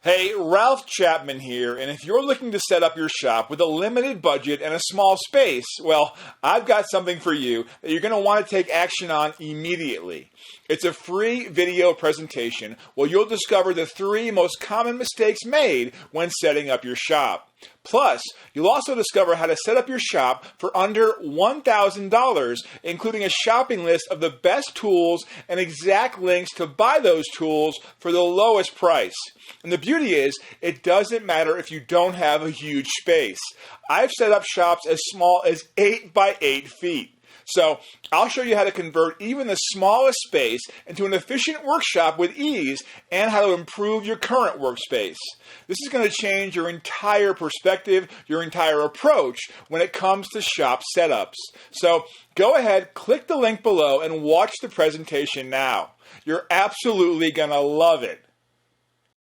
Hey, Ralph Chapman here, and if you're looking to set up your shop with a limited budget and a small space, well, I've got something for you that you're going to want to take action on immediately. It's a free video presentation where you'll discover the 3 most common mistakes made when setting up your shop. Plus, you'll also discover how to set up your shop for under $1,000, including a shopping list of the best tools and exact links to buy those tools for the lowest price. And the beauty is, it doesn't matter if you don't have a huge space. I've set up shops as small as 8 by 8 feet. So I'll show you how to convert even the smallest space into an efficient workshop with ease and how to improve your current workspace. This is going to change your entire perspective, your entire approach when it comes to shop setups. So go ahead, click the link below and watch the presentation now. You're absolutely going to love it.